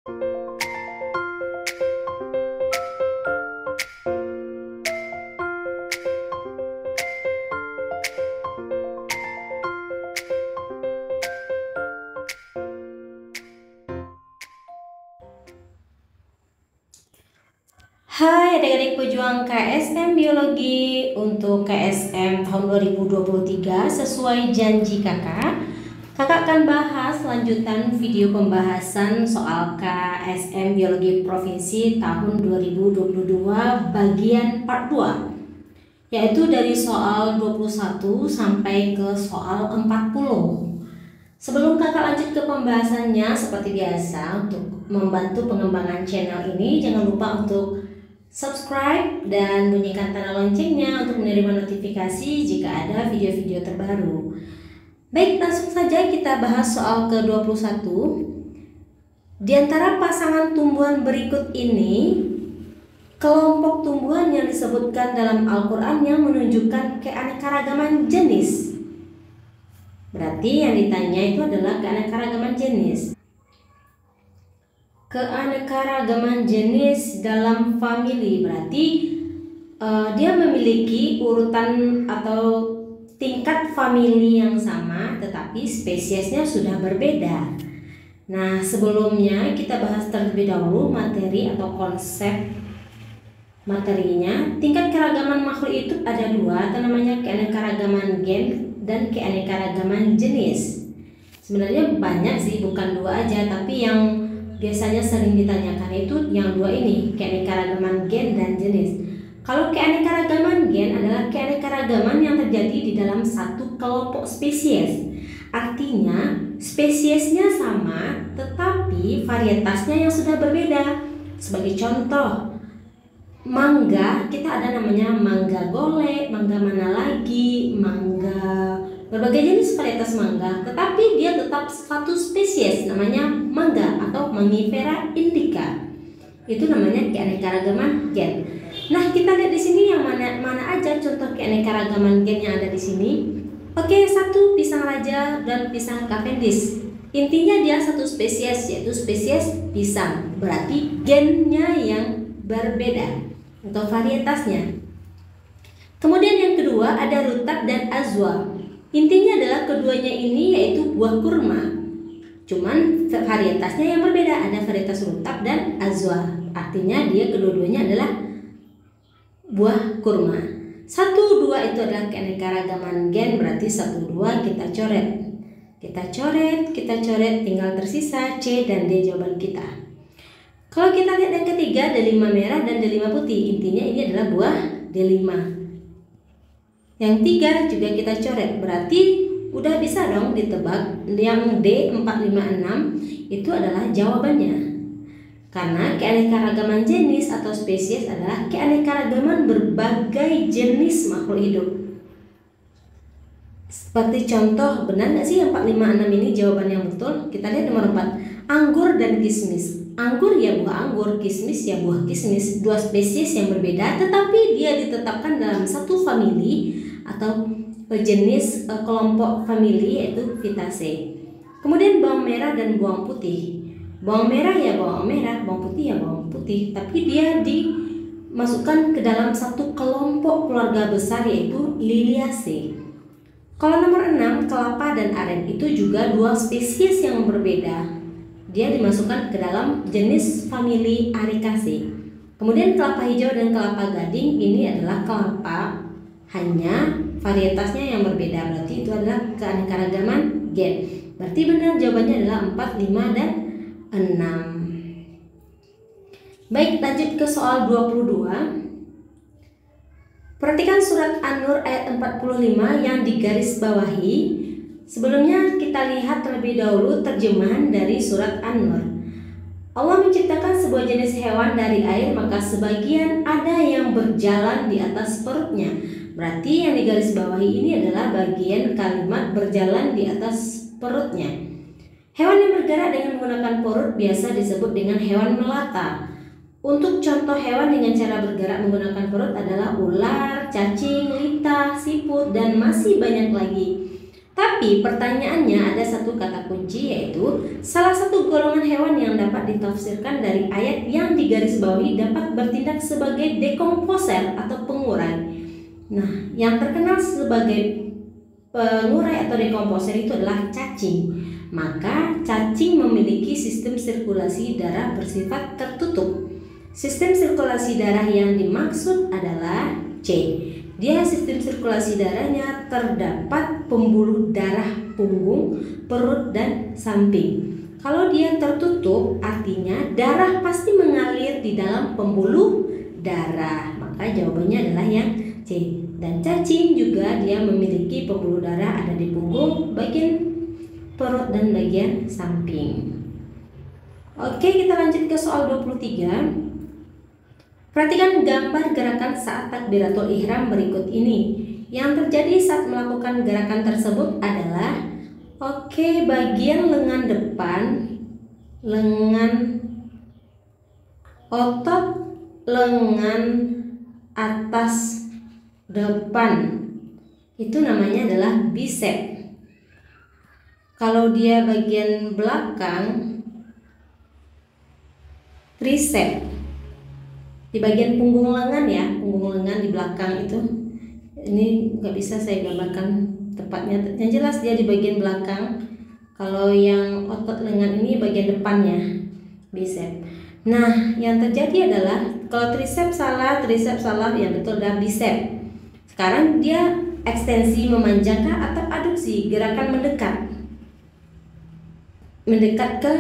Hai adik-adik pejuang KSM Biologi. Untuk KSM tahun 2023 sesuai janji kakak akan bahas lanjutan video pembahasan soal KSM Biologi Provinsi tahun 2022 bagian part 2, yaitu dari soal 21 sampai ke soal 40. Sebelum kakak lanjut ke pembahasannya, seperti biasa untuk membantu pengembangan channel ini, jangan lupa untuk subscribe dan bunyikan tanda loncengnya untuk menerima notifikasi jika ada video-video terbaru. Baik, langsung saja kita bahas soal ke-21. Di antara pasangan tumbuhan berikut ini, kelompok tumbuhan yang disebutkan dalam Al-Quran yang menunjukkan keanekaragaman jenis. Berarti yang ditanya itu adalah keanekaragaman jenis. Keanekaragaman jenis dalam famili berarti dia memiliki urutan atau tingkat famili yang sama, tetapi spesiesnya sudah berbeda. Nah, sebelumnya kita bahas terlebih dahulu materi atau konsep materinya. Tingkat keragaman makhluk itu ada dua, namanya keanekaragaman gen dan keanekaragaman jenis. Sebenarnya banyak sih, bukan dua aja, tapi yang biasanya sering ditanyakan itu yang dua ini, keanekaragaman gen dan jenis. Kalau keanekaragaman gen adalah keanekaragaman yang terjadi di dalam satu kelompok spesies. Artinya spesiesnya sama tetapi varietasnya yang sudah berbeda. Sebagai contoh, mangga, kita ada namanya mangga golek, mangga mana lagi, mangga, berbagai jenis varietas mangga, tetapi dia tetap satu spesies namanya mangga atau Mangifera indica. Itu namanya keanekaragaman gen. Nah, kita lihat di sini yang mana aja contoh keanekaragaman gen yang ada di sini. Oke, satu pisang raja dan pisang Cavendish. Intinya dia satu spesies, yaitu spesies pisang. Berarti gennya yang berbeda atau varietasnya. Kemudian yang kedua ada rutab dan azwa. Intinya adalah keduanya ini yaitu buah kurma. Cuman varietasnya yang berbeda, ada varietas rutab dan azwa. Artinya dia kedua-duanya adalah buah kurma. 1, 2 itu adalah keanekaragaman gen, berarti 1, 2 kita coret. Kita coret, tinggal tersisa C dan D jawaban kita. Kalau kita lihat yang ketiga, D5 merah dan D5 putih. Intinya ini adalah buah D5. Yang 3 juga kita coret, berarti udah bisa dong ditebak. Yang D456 itu adalah jawabannya. Karena keanekaragaman jenis atau spesies adalah keanekaragaman berbagai jenis makhluk hidup. Seperti contoh, benar nggak sih yang 456 ini jawaban yang betul? Kita lihat nomor 4, anggur dan kismis. Anggur ya buah anggur, kismis ya buah kismis. Dua spesies yang berbeda, tetapi dia ditetapkan dalam satu famili atau jenis kelompok famili, yaitu Vitaceae. Kemudian bawang merah dan bawang putih. Bawang merah ya bawang merah, bawang putih ya bawang putih, tapi dia dimasukkan ke dalam satu kelompok keluarga besar, yaitu Liliaceae. Kalau nomor 6, kelapa dan aren itu juga dua spesies yang berbeda. Dia dimasukkan ke dalam jenis famili Aricaceae. Kemudian kelapa hijau dan kelapa gading ini adalah kelapa, hanya varietasnya yang berbeda, berarti itu adalah keanekaragaman gen. Berarti benar jawabannya adalah 4, 5, dan 6. Baik, lanjut ke soal 22. Perhatikan surat An-Nur ayat 45 yang digaris bawahi. Sebelumnya kita lihat terlebih dahulu terjemahan dari surat An-Nur. Allah menciptakan sebuah jenis hewan dari air, maka sebagian ada yang berjalan di atas perutnya. Berarti yang digaris bawahi ini adalah bagian kalimat berjalan di atas perutnya. Hewan yang bergerak dengan menggunakan perut biasa disebut dengan hewan melata. Untuk contoh hewan dengan cara bergerak menggunakan perut adalah ular, cacing, lita, siput, dan masih banyak lagi. Tapi pertanyaannya ada satu kata kunci, yaitu salah satu golongan hewan yang dapat ditafsirkan dari ayat yang digarisbawahi dapat bertindak sebagai dekomposer atau pengurai. Nah, yang terkenal sebagai pengurai atau dekomposer itu adalah cacing. Maka cacing memiliki sistem sirkulasi darah bersifat tertutup. Sistem sirkulasi darah yang dimaksud adalah C. Dia sistem sirkulasi darahnya terdapat pembuluh darah punggung, perut, dan samping. Kalau dia tertutup, artinya darah pasti mengalir di dalam pembuluh darah. Maka jawabannya adalah yang C. Dan cacing juga dia memiliki pembuluh darah ada di punggung, bagian perut, dan bagian samping. Oke, kita lanjut ke soal 23. Perhatikan gambar gerakan saat takbiratul ihram berikut ini. Yang terjadi saat melakukan gerakan tersebut adalah bagian lengan depan, otot lengan atas depan itu namanya adalah bicep. Kalau dia bagian belakang, tricep. Di bagian punggung lengan ya, punggung lengan di belakang itu, ini nggak bisa saya gambarkan tepatnya. Yang jelas dia di bagian belakang. Kalau yang otot lengan ini bagian depannya, bicep. Nah, yang terjadi adalah kalau tricep salah, yang betul adalah bicep. Sekarang dia ekstensi memanjangkah atau aduksi, gerakan mendekat ke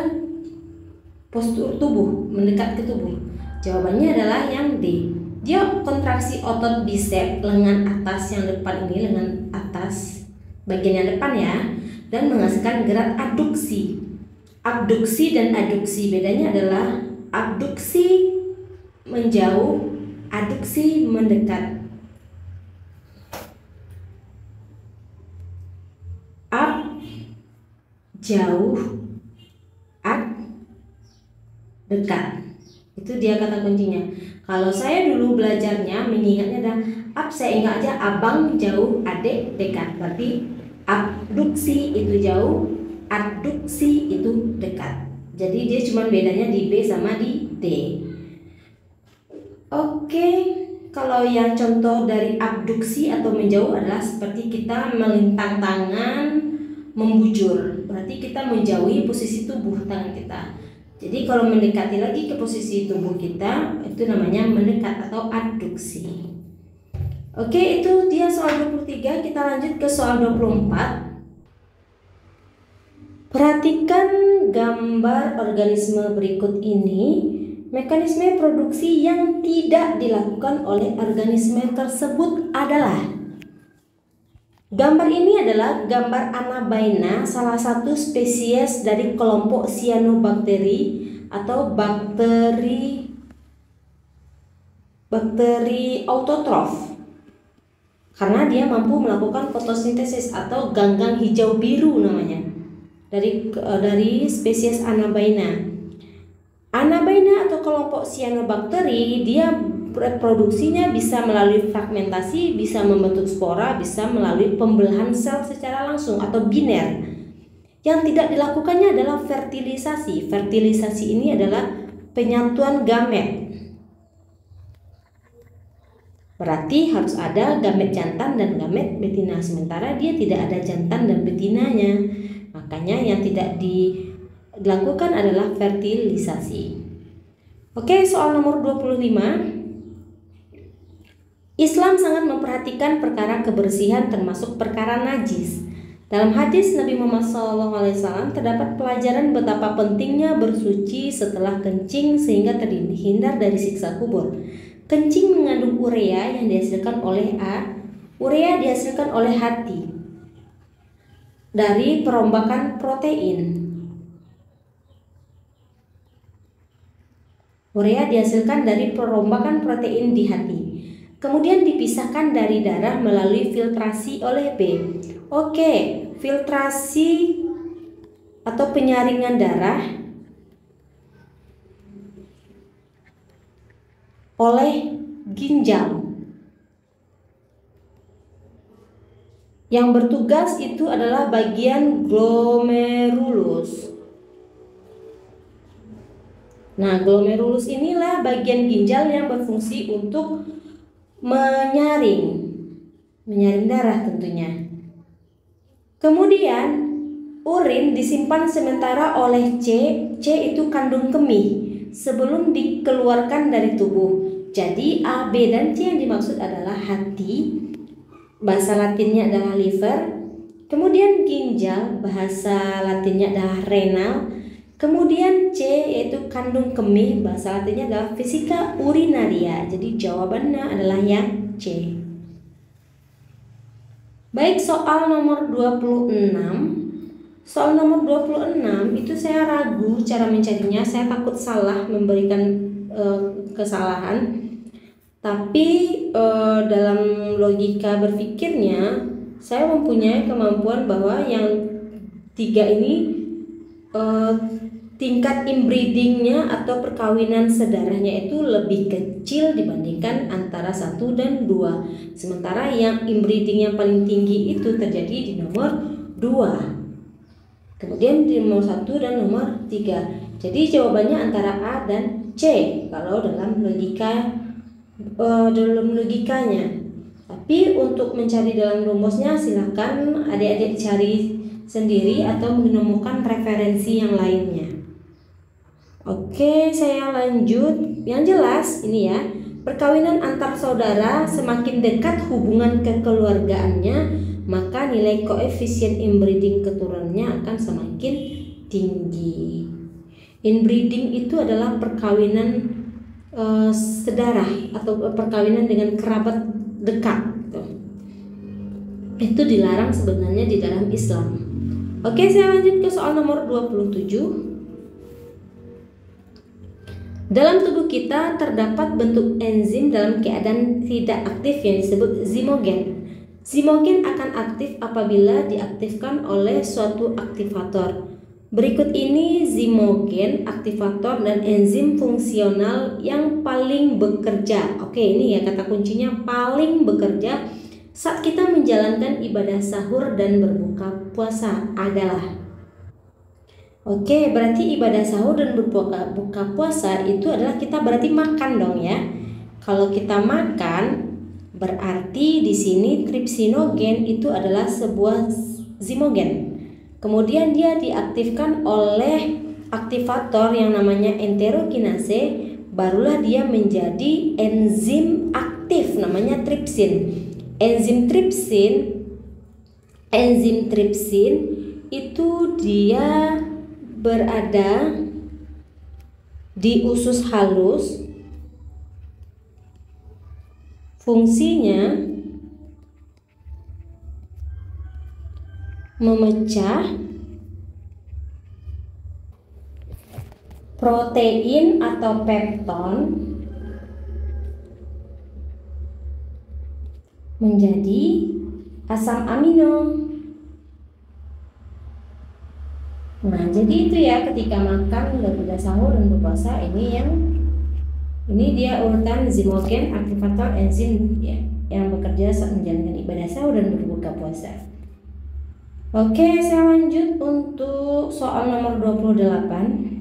postur tubuh, mendekat ke tubuh. Jawabannya adalah yang D. Dia kontraksi otot bicep lengan atas yang depan ini, lengan atas bagian yang depan ya, dan menghasilkan gerak abduksi. Abduksi dan aduksi bedanya adalah abduksi menjauh, aduksi mendekat. Ab jauh, ad dekat. Itu dia kata kuncinya. Kalau saya dulu belajarnya mengingatnya adalah saya ingat aja abang jauh, adik dekat. Berarti abduksi itu jauh, adduksi itu dekat. Jadi dia cuma bedanya di B sama di D. Oke, kalau yang contoh dari abduksi atau menjauh adalah seperti kita melintang tangan, membujur. Berarti kita menjauhi posisi tubuh tangan kita. Jadi kalau mendekati lagi ke posisi tubuh kita, itu namanya mendekat atau adduksi. Oke, itu dia soal 23. Kita lanjut ke soal 24. Perhatikan gambar organisme berikut ini. Mekanisme produksi yang tidak dilakukan oleh organisme tersebut adalah. Gambar ini adalah gambar Anabaina, salah satu spesies dari kelompok cyanobacteria atau bakteri autotrof. Karena dia mampu melakukan fotosintesis atau ganggang hijau biru namanya. Dari spesies Anabaina. Anabaina atau kelompok cyanobacteria, dia reproduksinya bisa melalui fragmentasi, bisa membentuk spora, bisa melalui pembelahan sel secara langsung atau biner. Yang tidak dilakukannya adalah fertilisasi. Fertilisasi ini adalah penyatuan gamet. Berarti harus ada gamet jantan dan gamet betina, sementara dia tidak ada jantan dan betinanya. Makanya yang tidak dilakukan adalah fertilisasi. Oke, soal nomor 25. Islam sangat memperhatikan perkara kebersihan termasuk perkara najis. Dalam hadis Nabi Muhammad SAW terdapat pelajaran betapa pentingnya bersuci setelah kencing sehingga terhindar dari siksa kubur. Kencing mengandung urea yang dihasilkan oleh urea dihasilkan oleh hati dari perombakan protein. Urea dihasilkan dari perombakan protein di hati. Kemudian dipisahkan dari darah melalui filtrasi oleh B. Oke, filtrasi atau penyaringan darah oleh ginjal. Yang bertugas itu adalah bagian glomerulus. Nah, glomerulus inilah bagian ginjal yang berfungsi untuk menyaring darah tentunya. Kemudian urin disimpan sementara oleh C. C itu kandung kemih sebelum dikeluarkan dari tubuh. Jadi A, B, dan C yang dimaksud adalah hati, bahasa Latinnya adalah liver. Kemudian ginjal, bahasa Latinnya adalah renal. Kemudian C yaitu kandung kemih, bahasa Latinnya adalah vesika urinaria. Jadi jawabannya adalah yang C. Baik, soal nomor 26. Soal nomor 26 itu saya ragu cara mencarinya, saya takut salah memberikan kesalahan. Tapi dalam logika berpikirnya saya mempunyai kemampuan bahwa yang 3 ini tingkat inbreedingnya atau perkawinan sedarahnya itu lebih kecil dibandingkan antara 1 dan 2. Sementara yang inbreeding yang paling tinggi itu terjadi di nomor 2. Kemudian di nomor 1 dan nomor 3. Jadi jawabannya antara A dan C kalau dalam logikanya. Tapi untuk mencari dalam rumusnya silakan adik-adik cari sendiri atau menemukan referensi yang lainnya. Oke, saya lanjut. Yang jelas ini ya, perkawinan antar saudara semakin dekat hubungan kekeluargaannya, maka nilai koefisien inbreeding keturunannya akan semakin tinggi. Inbreeding itu adalah perkawinan sedarah atau perkawinan dengan kerabat dekat. Itu dilarang sebenarnya di dalam Islam. Oke, saya lanjut ke soal nomor 27. Dalam tubuh kita terdapat bentuk enzim dalam keadaan tidak aktif yang disebut zimogen. Zimogen akan aktif apabila diaktifkan oleh suatu aktivator. Berikut ini zimogen, aktivator, dan enzim fungsional yang paling bekerja. Oke, ini ya kata kuncinya, paling bekerja saat kita menjalankan ibadah sahur dan berbuka puasa adalah. Oke, berarti ibadah sahur dan berbuka puasa itu adalah kita berarti makan dong ya. Kalau kita makan, berarti di sini tripsinogen itu adalah sebuah zimogen. Kemudian dia diaktifkan oleh aktivator yang namanya enterokinase, barulah dia menjadi enzim aktif namanya tripsin. Enzim tripsin itu dia berada di usus halus. Fungsinya memecah protein atau pepton menjadi asam amino. Nah, jadi itu ya ketika makan, udah sahur dan berpuasa, ini dia urutan zimogen, aktivator, enzim ya, yang bekerja saat menjalankan ibadah sahur dan berbuka puasa. Oke, saya lanjut untuk soal nomor 28.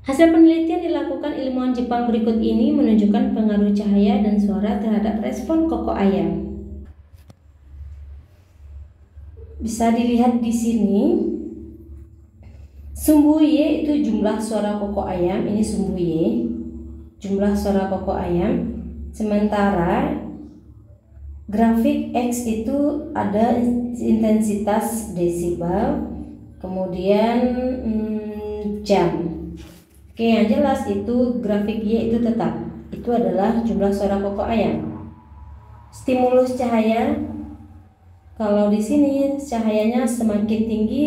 Hasil penelitian dilakukan ilmuwan Jepang berikut ini menunjukkan pengaruh cahaya dan suara terhadap respon koko ayam. Bisa dilihat di sini. Sumbu Y itu jumlah suara koko ayam, ini sumbu Y, jumlah suara koko ayam. Sementara grafik X itu ada intensitas desibel, kemudian jam. Oke, yang jelas itu grafik Y itu tetap, itu adalah jumlah suara koko ayam. Stimulus cahaya, kalau di sini cahayanya semakin tinggi,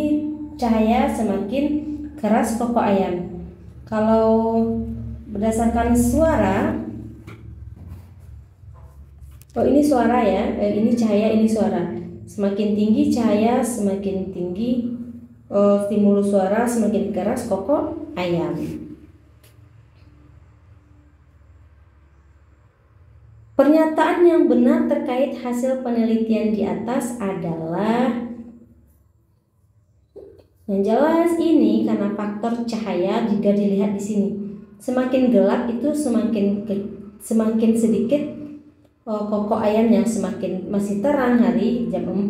cahaya semakin keras koko ayam. Kalau berdasarkan suara, ini suara ya, ini cahaya, ini suara. Semakin tinggi cahaya, semakin tinggi stimulus suara, semakin keras koko ayam. Pernyataan yang benar terkait hasil penelitian di atas adalah yang jelas ini karena faktor cahaya jika dilihat di sini. Semakin gelap itu semakin sedikit kokok ayamnya, semakin masih terang hari jam 4,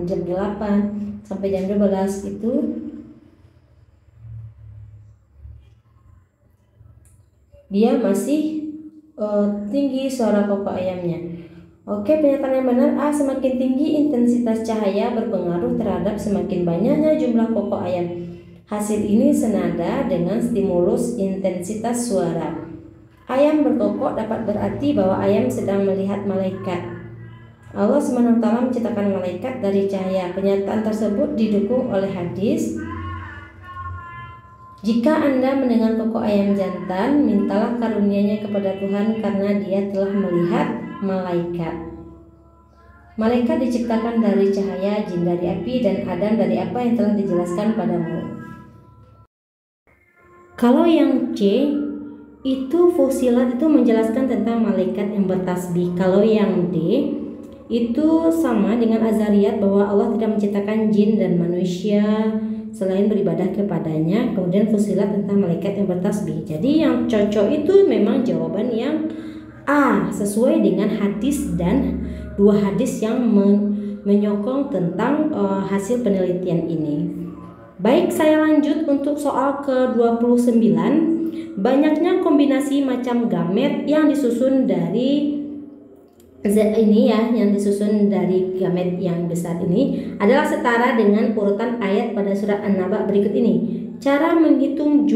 jam 8 sampai jam 12 itu dia masih tinggi suara kokok ayamnya. Oke, pernyataan yang benar A. Semakin tinggi intensitas cahaya berpengaruh terhadap semakin banyaknya jumlah kokok ayam. Hasil ini senada dengan stimulus intensitas suara. Ayam berkokok dapat berarti bahwa ayam sedang melihat malaikat. Allah SWT menciptakan malaikat dari cahaya. Pernyataan tersebut didukung oleh hadis. Jika Anda mendengar kokok ayam jantan, mintalah karunia-Nya kepada Tuhan karena Dia telah melihat malaikat. Malaikat diciptakan dari cahaya, jin dari api, dan Adam dari apa yang telah dijelaskan padamu. Kalau yang C itu Fussilat itu menjelaskan tentang malaikat yang bertasbih. Kalau yang D itu sama dengan Azariyat bahwa Allah tidak menciptakan jin dan manusia selain beribadah kepadanya. Kemudian Fussilat tentang malaikat yang bertasbih. Jadi yang cocok itu memang jawaban yang A, sesuai dengan hadis dan dua hadis yang menyokong tentang hasil penelitian ini. Baik, saya lanjut untuk soal ke-29. Banyaknya kombinasi macam gamet yang disusun dari ini ya, yang disusun dari gamet yang besar ini adalah setara dengan urutan ayat pada surat An-Naba berikut ini. Cara menghitung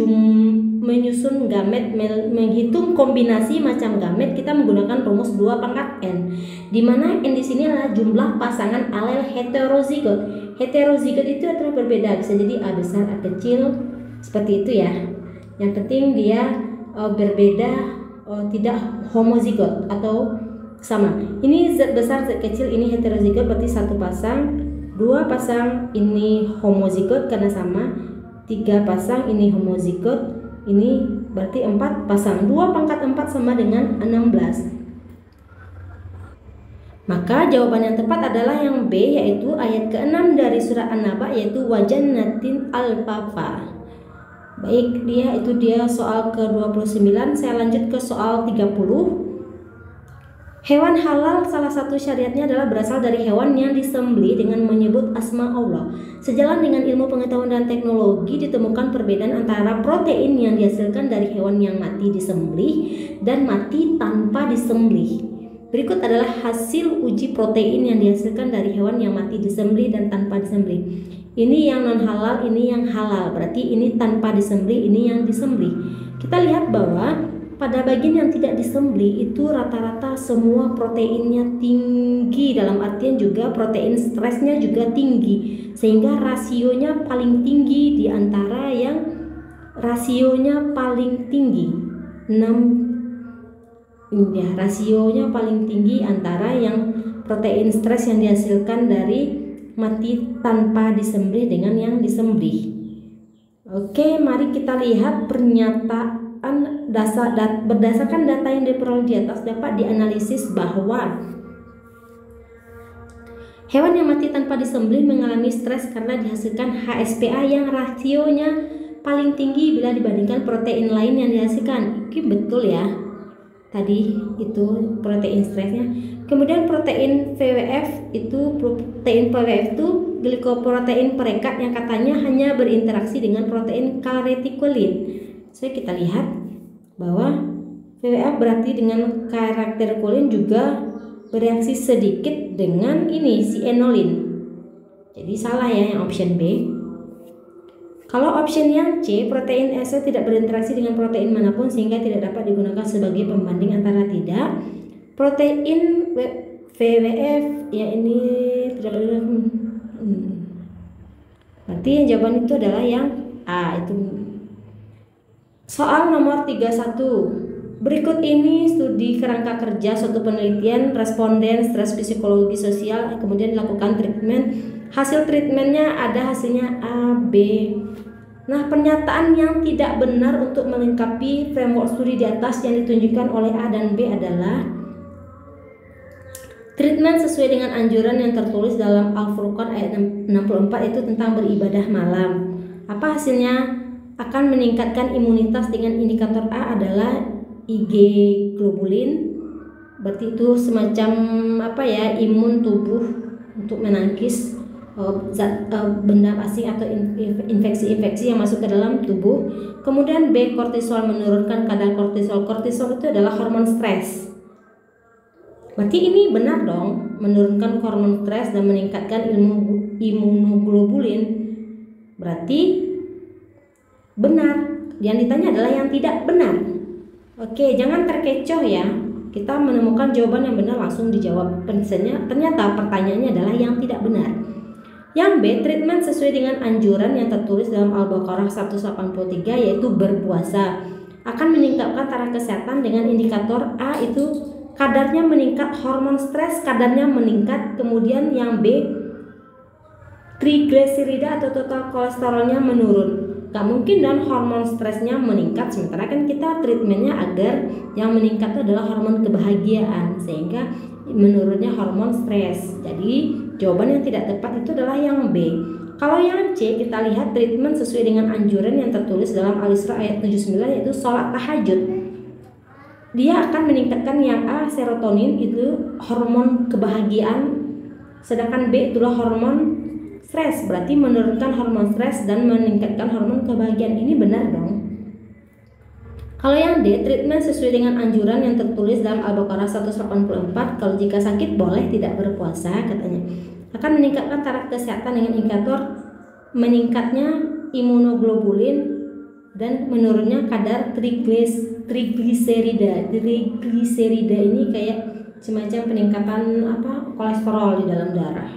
menyusun gamet, menghitung kombinasi macam gamet, kita menggunakan rumus 2 pangkat n, di mana n di sini adalah jumlah pasangan alel heterozigot. Heterozigot itu adalah berbeda, bisa jadi A besar, A kecil, seperti itu ya. Yang penting dia berbeda, tidak homozigot atau sama. Ini Z besar, Z kecil, ini heterozigot berarti 1 pasang, 2 pasang ini homozigot karena sama, 3 pasang ini homozigot, ini berarti 4 pasang. 2 pangkat 4 sama dengan 16. Maka jawaban yang tepat adalah yang B, yaitu ayat ke-6 dari surat An-Naba, yaitu wajannatin alfafa. Baik, dia soal ke-29. Saya lanjut ke soal 30. Hewan halal salah satu syariatnya adalah berasal dari hewan yang disembelih dengan menyebut asma Allah. Sejalan dengan ilmu pengetahuan dan teknologi, ditemukan perbedaan antara protein yang dihasilkan dari hewan yang mati disembelih dan mati tanpa disembelih. Berikut adalah hasil uji protein yang dihasilkan dari hewan yang mati disembelih dan tanpa disembelih. Ini yang non halal, ini yang halal. Berarti ini tanpa disembelih, ini yang disembelih. Kita lihat bahwa pada bagian yang tidak disembelih itu rata-rata semua proteinnya tinggi, dalam artian juga protein stresnya juga tinggi, sehingga rasionya paling tinggi di antara yang rasionya paling tinggi 6 ya, rasionya paling tinggi antara yang protein stres yang dihasilkan dari mati tanpa disembelih dengan yang disembelih. Oke, mari kita lihat pernyataan berdasarkan data yang diperoleh di atas dapat dianalisis bahwa hewan yang mati tanpa disembelih mengalami stres karena dihasilkan HSPA yang rasionya paling tinggi bila dibandingkan protein lain yang dihasilkan. Oke, betul ya. Tadi itu protein stresnya. Kemudian protein VWF itu glikoprotein perekat yang katanya hanya berinteraksi dengan protein karetikulin. So, kita lihat bahwa VWF berarti dengan karakterkulin juga bereaksi sedikit dengan ini si enolin. Jadi salah ya yang option B. Kalau option yang C, protein S tidak berinteraksi dengan protein manapun sehingga tidak dapat digunakan sebagai pembanding antara tidak. Protein VWF ya ini tidak berinteraksi. Berarti yang jawaban itu adalah yang A, itu. Soal nomor 31. Berikut ini studi kerangka kerja suatu penelitian responden stres psikologi sosial, kemudian dilakukan treatment. Hasil treatmentnya ada hasilnya A, B. Nah, pernyataan yang tidak benar untuk melengkapi framework studi di atas yang ditunjukkan oleh A dan B adalah Treatment sesuai dengan anjuran yang tertulis dalam Al-Furqan ayat 64 itu tentang beribadah malam. Apa hasilnya? Akan meningkatkan imunitas dengan indikator A adalah IG globulin. Berarti itu semacam imun tubuh untuk menangkis benda asing atau infeksi-infeksi yang masuk ke dalam tubuh. Kemudian B, kortisol, menurunkan kadar kortisol. Kortisol itu adalah hormon stres. Berarti ini benar dong, menurunkan hormon stres dan meningkatkan imunoglobulin. Berarti benar. Yang ditanya adalah yang tidak benar. Oke, jangan terkecoh ya. Kita menemukan jawaban yang benar langsung dijawab. Ternyata pertanyaannya adalah yang tidak benar. Yang B, treatment sesuai dengan anjuran yang tertulis dalam Al-Baqarah 183 yaitu berpuasa akan meningkatkan taraf kesehatan dengan indikator A itu kadarnya meningkat, hormon stres kadarnya meningkat. Kemudian yang B, trigliserida atau total kolesterolnya menurun. Gak mungkin dan hormon stresnya meningkat, sementara kan kita treatmentnya agar yang meningkat itu adalah hormon kebahagiaan, sehingga menurunnya hormon stres. Jadi jawaban yang tidak tepat itu adalah yang B. Kalau yang C, kita lihat treatment sesuai dengan anjuran yang tertulis dalam Al-Isra ayat 79 yaitu sholat tahajud. Dia akan meningkatkan yang A, serotonin itu hormon kebahagiaan, sedangkan B itulah hormon stres. Berarti menurunkan hormon stres dan meningkatkan hormon kebahagiaan. Ini benar dong. Kalau yang D, treatment sesuai dengan anjuran yang tertulis dalam Al-Baqarah 184, kalau jika sakit boleh tidak berpuasa katanya. Akan meningkatkan taraf kesehatan dengan indikator meningkatnya imunoglobulin dan menurunnya kadar trigliserida. Trigliserida ini kayak semacam peningkatan kolesterol di dalam darah.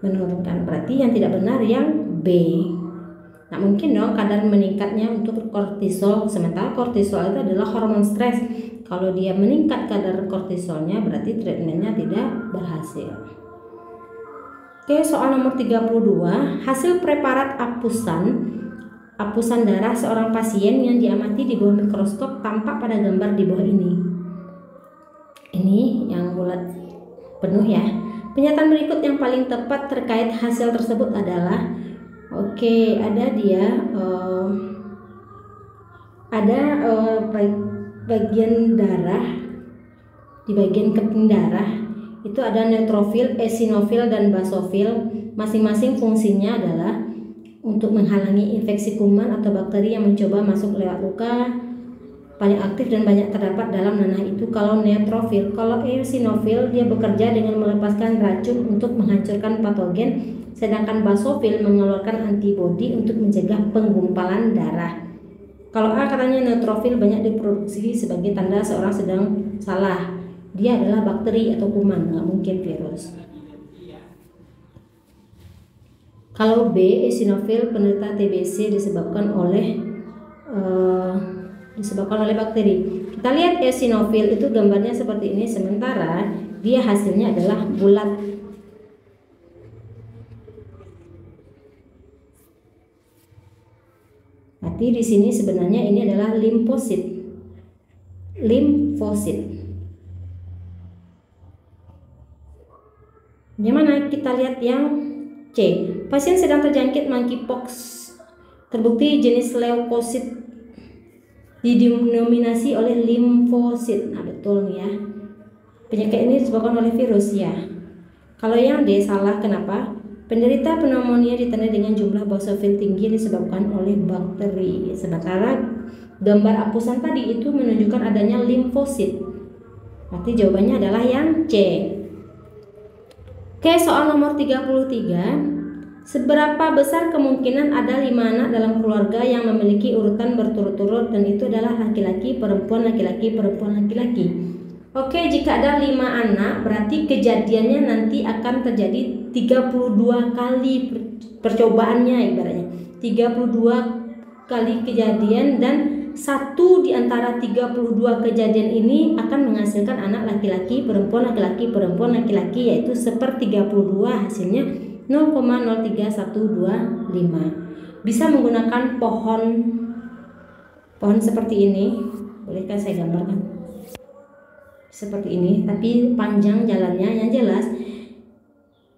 Menurunkan. Berarti yang tidak benar yang B. Nah, mungkin dong kadar meningkatnya untuk kortisol, sementara kortisol itu adalah hormon stres. Kalau dia meningkat kadar kortisolnya berarti treatmentnya tidak berhasil. Oke, soal nomor 32, hasil preparat apusan darah seorang pasien yang diamati di bawah mikroskop tampak pada gambar di bawah ini. Ini yang bulat penuh ya. Pernyataan berikut yang paling tepat terkait hasil tersebut adalah bagian darah, di bagian keping darah itu ada neutrofil, eosinofil dan basofil. Masing-masing fungsinya adalah untuk menghalangi infeksi kuman atau bakteri yang mencoba masuk lewat luka. Paling aktif dan banyak terdapat dalam nanah itu kalau neutrofil. Kalau eosinofil dia bekerja dengan melepaskan racun untuk menghancurkan patogen, sedangkan basofil mengeluarkan antibodi untuk mencegah penggumpalan darah. Kalau A katanya neutrofil banyak diproduksi sebagai tanda seorang sedang salah. Dia adalah bakteri atau kuman, nggak mungkin virus. Kalau B, eosinofil penderita TBC disebabkan oleh bakteri. Kita lihat eosinofil itu gambarnya seperti ini, sementara dia hasilnya adalah bulat. Berarti di sini sebenarnya ini adalah limfosit. Bagaimana kita lihat yang C. Pasien sedang terjangkit monkeypox. Terbukti jenis leukosit didominasi oleh limfosit. Nah, betul nih ya. Penyakit ini disebabkan oleh virus ya. Kalau yang D salah, kenapa? Penderita pneumonia ditandai dengan jumlah basofil tinggi disebabkan oleh bakteri. Sementara gambar apusan tadi itu menunjukkan adanya limfosit. Berarti jawabannya adalah yang C. Oke, soal nomor 33. Seberapa besar kemungkinan ada 5 anak dalam keluarga yang memiliki urutan berturut-turut dan itu adalah laki-laki, perempuan, laki-laki, perempuan, laki-laki. Oke, jika ada 5 anak berarti kejadiannya nanti akan terjadi 32 kali percobaannya ibaratnya. 32 kali kejadian dan satu di antara 32 kejadian ini akan menghasilkan anak laki-laki, perempuan, laki-laki, perempuan, laki-laki, yaitu 1/32 hasilnya 0,03125. Bisa menggunakan pohon seperti ini. Bolehkah saya gambarkan? seperti ini, tapi panjang jalannya. Yang jelas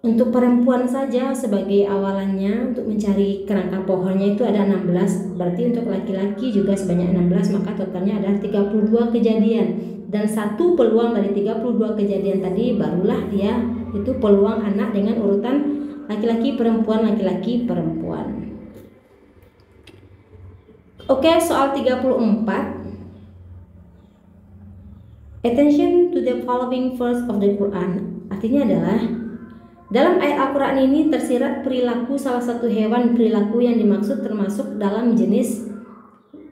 untuk perempuan saja sebagai awalannya untuk mencari kerangka pohonnya itu ada 16. Berarti untuk laki-laki juga sebanyak 16, maka totalnya ada 32 kejadian. Dan satu peluang dari 32 kejadian tadi barulah dia itu peluang anak dengan urutan laki-laki perempuan, laki-laki perempuan. Oke, soal 34. Attention to the following verse of the Quran. Artinya adalah dalam ayat Al-Quran ini tersirat perilaku salah satu hewan. Perilaku yang dimaksud termasuk dalam jenis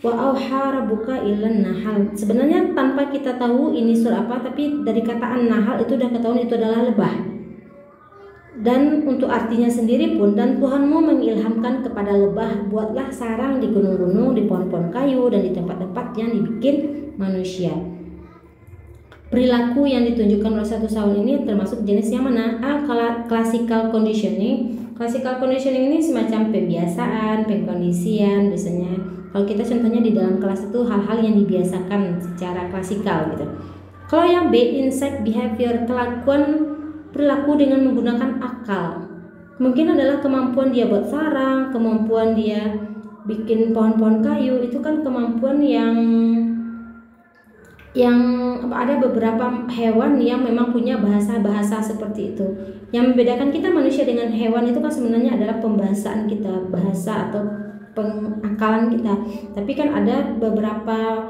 wa auha rabbuka ilan nahal. Sebenarnya tanpa kita tahu ini surah apa, tapi dari kata an-nahal itu udah ketahuan itu adalah lebah. Dan untuk artinya sendiri pun, dan Tuhanmu mengilhamkan kepada lebah, buatlah sarang di gunung-gunung, di pohon-pohon kayu, dan di tempat-tempat yang dibikin manusia. Perilaku yang ditunjukkan oleh satu hewan ini termasuk jenis yang mana? Classical conditioning. Classical conditioning ini semacam pembiasaan, pengkondisian biasanya. Kalau kita contohnya di dalam kelas itu hal-hal yang dibiasakan secara klasikal gitu. Kalau yang B, insect behavior, kelakuan perilaku dengan menggunakan akal. Mungkin adalah kemampuan dia buat sarang, kemampuan dia bikin pohon-pohon kayu. Itu kan kemampuan yang ada beberapa hewan yang memang punya bahasa-bahasa seperti itu. Yang membedakan kita manusia dengan hewan itu kan sebenarnya adalah pembahasaan kita, bahasa atau pengakalan kita. Tapi kan ada beberapa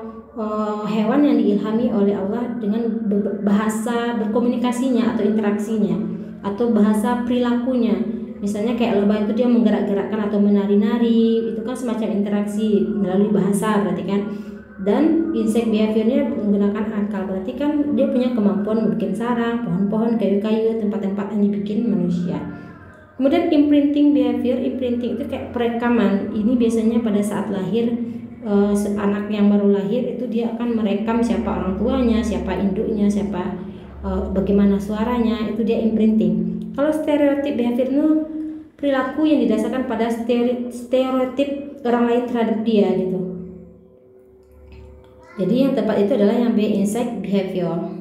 hewan yang diilhami oleh Allah dengan bahasa berkomunikasinya atau interaksinya atau bahasa perilakunya. Misalnya kayak lebah itu dia menggerak-gerakkan atau menari-nari, itu kan semacam interaksi melalui bahasa berarti kan. Dan insect behaviornya menggunakan akal, berarti kan dia punya kemampuan membuat sarang, pohon-pohon, kayu-kayu, tempat-tempat yang dibikin manusia. Kemudian imprinting behavior, imprinting itu kayak perekaman. Ini biasanya pada saat lahir anak yang baru lahir itu dia akan merekam siapa orang tuanya, siapa induknya, siapa bagaimana suaranya, itu dia imprinting. Kalau stereotip behavior itu perilaku yang didasarkan pada stereotip orang lain terhadap dia gitu. Jadi yang tepat itu adalah yang B, insect behavior.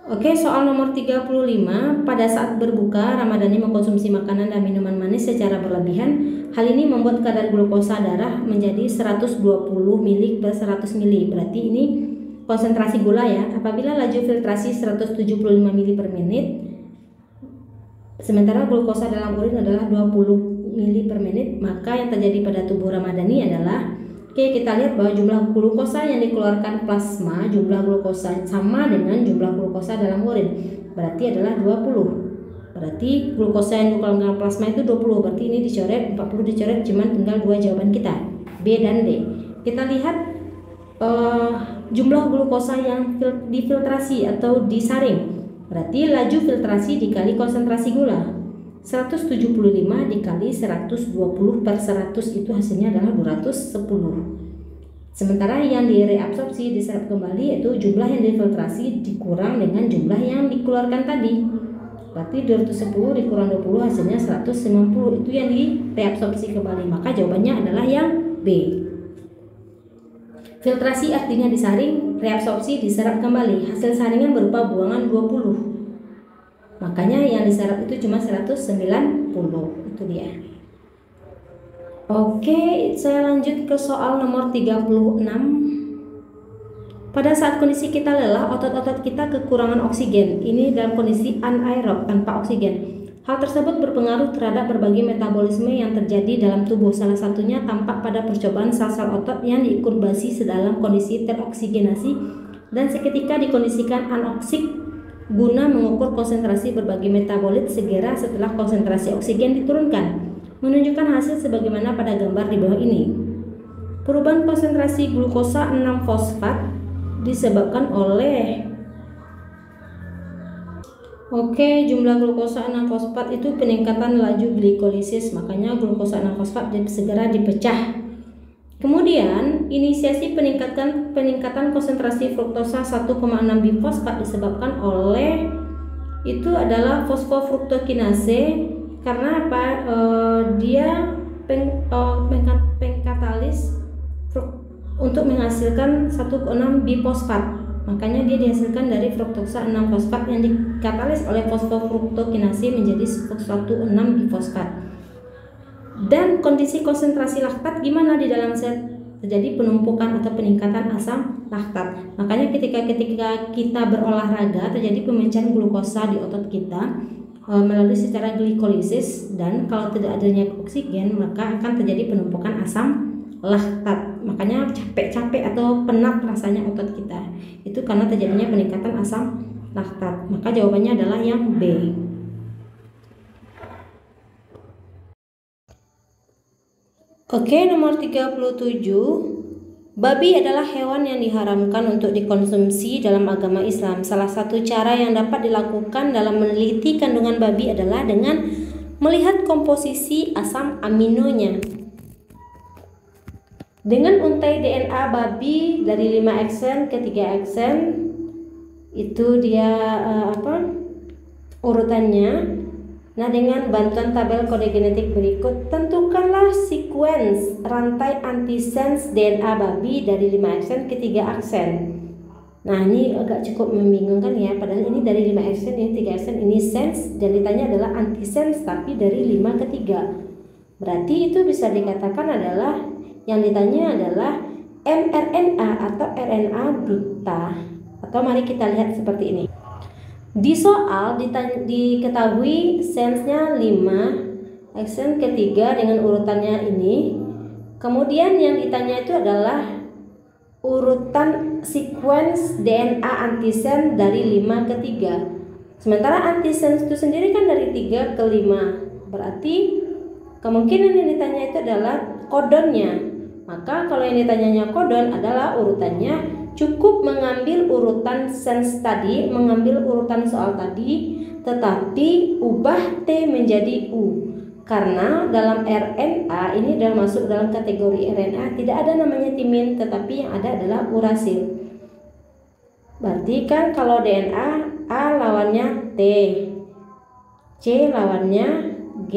Oke, soal nomor 35. Pada saat berbuka, Ramadhani mengkonsumsi makanan dan minuman manis secara berlebihan. Hal ini membuat kadar glukosa darah menjadi 120 ml per 100 ml. Berarti ini konsentrasi gula ya. Apabila laju filtrasi 175 ml per menit, sementara glukosa dalam urin adalah 20 ml per menit, maka yang terjadi pada tubuh Ramadhani adalah, oke, kita lihat bahwa jumlah glukosa yang dikeluarkan plasma, jumlah glukosa sama dengan jumlah glukosa dalam urin. Berarti adalah 20. Berarti glukosa yang dikeluarkan plasma itu 20. Berarti ini dicoret, 40 dicoret, cuman tinggal dua jawaban kita, B dan D. Kita lihat jumlah glukosa yang difiltrasi atau disaring. Berarti laju filtrasi dikali konsentrasi gula. 175 dikali 120 per 100 itu hasilnya adalah 210. Sementara yang direabsorpsi, diserap kembali, itu jumlah yang difiltrasi dikurang dengan jumlah yang dikeluarkan tadi. Berarti 210 dikurang 20 hasilnya 190, itu yang direabsorpsi kembali. Maka jawabannya adalah yang B. Filtrasi artinya disaring, reabsorpsi diserap kembali. Hasil saringan berupa buangan 20. Makanya yang diserap itu cuma 190. Itu dia. Oke, saya lanjut ke soal nomor 36. Pada saat kondisi kita lelah, otot-otot kita kekurangan oksigen. Ini dalam kondisi anaerob, tanpa oksigen. Hal tersebut berpengaruh terhadap berbagai metabolisme yang terjadi dalam tubuh. Salah satunya tampak pada percobaan sel-sel otot yang diinkubasi sedalam kondisi teroksigenasi dan seketika dikondisikan anoksik guna mengukur konsentrasi berbagai metabolit segera setelah konsentrasi oksigen diturunkan, menunjukkan hasil sebagaimana pada gambar di bawah ini. Perubahan konsentrasi glukosa 6-fosfat disebabkan oleh jumlah glukosa 6-fosfat itu peningkatan laju glikolisis, makanya glukosa 6-fosfat segera dipecah. Kemudian, inisiasi peningkatan konsentrasi fruktosa 1,6 bifosfat disebabkan oleh itu adalah fosfofruktokinase. Karena apa? Dia pengkatalis untuk menghasilkan 1,6 bifosfat. Makanya dia dihasilkan dari fruktosa 6-fosfat yang dikatalis oleh fosfofruktokinase menjadi suatu 6-bifosfat. Dan kondisi konsentrasi laktat gimana di dalam sel? Terjadi penumpukan atau peningkatan asam laktat. Makanya ketika kita berolahraga terjadi pemecahan glukosa di otot kita melalui secara glikolisis, dan kalau tidak adanya oksigen maka akan terjadi penumpukan asam laktat. Makanya capek-capek atau penat rasanya otot kita. Itu karena terjadinya peningkatan asam laktat. Maka jawabannya adalah yang B. Oke, nomor 37. Babi adalah hewan yang diharamkan untuk dikonsumsi dalam agama Islam. Salah satu cara yang dapat dilakukan dalam meneliti kandungan babi adalah dengan melihat komposisi asam aminonya. Dengan untai DNA babi dari 5 eksen ke 3 eksen, itu dia urutannya. Nah, dengan bantuan tabel kode genetik berikut, tentukanlah sequence rantai antisense DNA babi dari 5 aksen ke 3 aksen. Nah, ini agak cukup membingungkan ya, padahal ini dari 5 aksen, ini 3 aksen, ini sense, dan ditanya adalah antisense tapi dari 5 ke 3. Berarti itu bisa dikatakan adalah yang ditanya adalah mRNA atau RNA duta. Atau mari kita lihat seperti ini. Di soal diketahui sense-nya 5, aksen ketiga dengan urutannya ini. Kemudian yang ditanya itu adalah urutan sequence DNA antisense dari 5 ke 3. Sementara antisense itu sendiri kan dari 3 ke 5. Berarti kemungkinan yang ditanya itu adalah kodonnya. Maka kalau yang ditanyanya kodon adalah urutannya, cukup mengambil urutan sense tadi, mengambil urutan soal tadi, tetapi ubah T menjadi U. Karena dalam RNA ini sudah masuk dalam kategori RNA, tidak ada namanya timin, tetapi yang ada adalah urasil. Berarti kan kalau DNA A lawannya T, C lawannya G.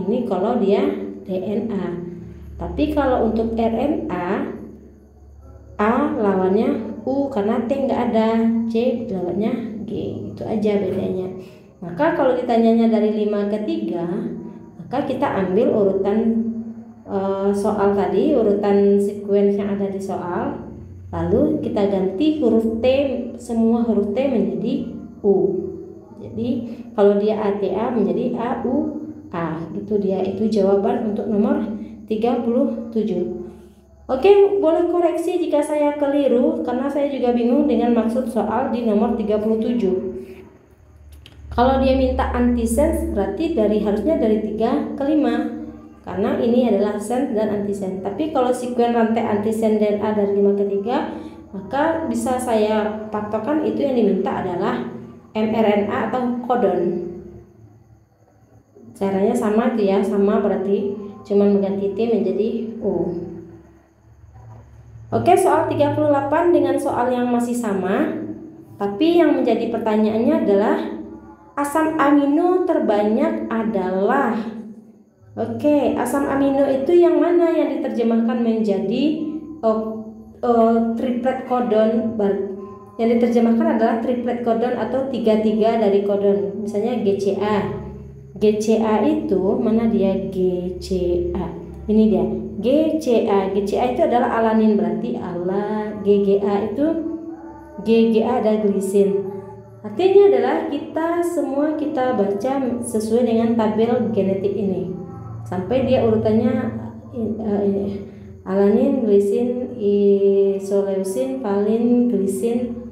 Ini kalau dia DNA. Tapi kalau untuk RNA, A lawannya U karena T nggak ada, C lawannya G. Itu aja bedanya. Maka kalau ditanyanya dari 5 ke 3, maka kita ambil urutan soal tadi, urutan sequence yang ada di soal, lalu kita ganti huruf T, semua huruf T menjadi U. Jadi kalau dia ATA menjadi AUA, gitu dia. Itu jawaban untuk nomor 37. Oke, boleh koreksi jika saya keliru, karena saya juga bingung dengan maksud soal di nomor 37. Kalau dia minta antisense berarti harusnya dari 3 ke 5, karena ini adalah sense dan antisense. Tapi kalau sekuen rantai antisense DNA dari 5 ke 3, maka bisa saya patokan itu yang diminta adalah mRNA atau kodon. Caranya sama itu ya, sama berarti cuman mengganti T menjadi U. Oke, soal 38 dengan soal yang masih sama, tapi yang menjadi pertanyaannya adalah asam amino terbanyak adalah. Oke, asam amino itu yang mana yang diterjemahkan menjadi triplet codon? Yang diterjemahkan adalah triplet codon atau 3-3 dari codon. Misalnya GCA. GCA itu mana dia? GCA. Ini dia. GCA. GCA itu adalah alanin, berarti GGA itu GGA ada glisin. Artinya adalah kita semua kita baca sesuai dengan tabel genetik ini. Sampai dia urutannya alanin, glisin, isoleusin, valin, glisin,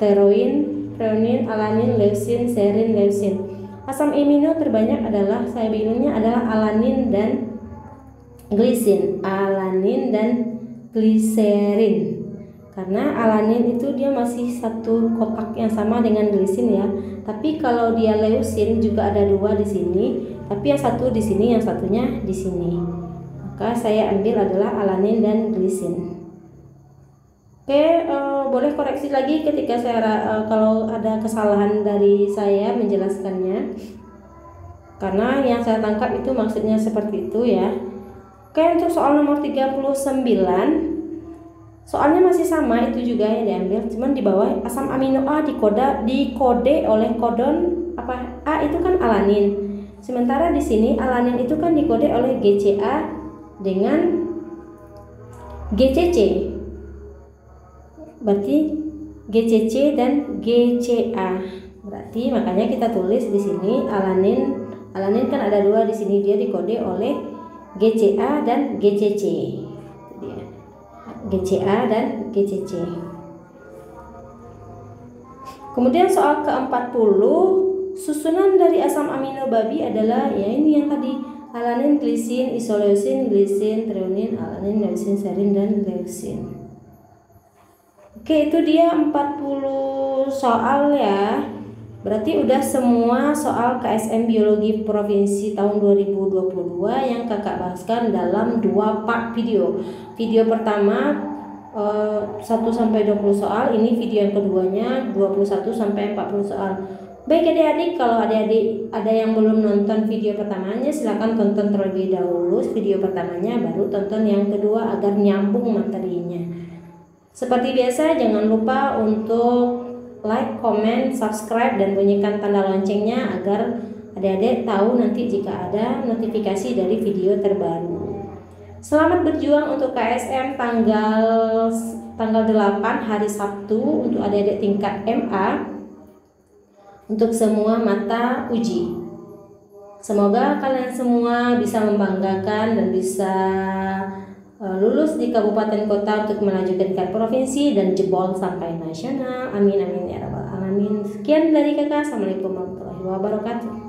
teroin, treonin, alanin, leusin, serin, leusin. Asam amino terbanyak adalah, saya bilangnya adalah alanin dan glisin, alanin dan gliserin. Karena alanin itu dia masih satu kotak yang sama dengan glisin ya. Tapi kalau dia leusin juga ada 2 di sini, tapi yang satu di sini, yang satunya di sini. Maka saya ambil adalah alanin dan glisin. Oke, boleh koreksi lagi ketika saya kalau ada kesalahan dari saya menjelaskannya. Karena yang saya tangkap itu maksudnya seperti itu ya. Oke, untuk soal nomor 39, Soalnya masih sama, itu juga yang diambil, cuman di bawah asam amino A dikode oleh kodon apa? A itu kan alanin. Sementara di sini alanin itu kan dikode oleh GCA dengan GCC. Berarti GCC dan GCA. Berarti makanya kita tulis di sini alanin kan ada 2 di sini, dia dikode oleh GCA dan GCC. GCA dan GCC. Kemudian soal ke-40, susunan dari asam amino babi adalah ya ini yang tadi, alanin, glisin, isoleusin, glisin, treonin, alanin, leusin, serin, dan leusin. Oke, itu dia 40 soal ya. Berarti udah semua soal KSM Biologi Provinsi tahun 2022 yang kakak bahaskan dalam 2 part video. Video pertama 1-20 soal, ini video yang keduanya 21-40 soal. Baik adik-adik, kalau adik-adik ada yang belum nonton video pertamanya, silahkan tonton terlebih dahulu video pertamanya, baru tonton yang kedua agar nyambung materinya. Seperti biasa, jangan lupa untuk like, comment, subscribe, dan bunyikan tanda loncengnya agar adik-adik tahu nanti jika ada notifikasi dari video terbaru. Selamat berjuang untuk KSM tanggal 8 hari Sabtu untuk adik-adik tingkat MA untuk semua mata uji. Semoga kalian semua bisa membanggakan dan bisa lulus di kabupaten kota untuk melaju ke tingkat provinsi dan jebol sampai nasional. Amin amin ya rabbal alamin. Sekian dari kakak. Assalamualaikum warahmatullahi wabarakatuh.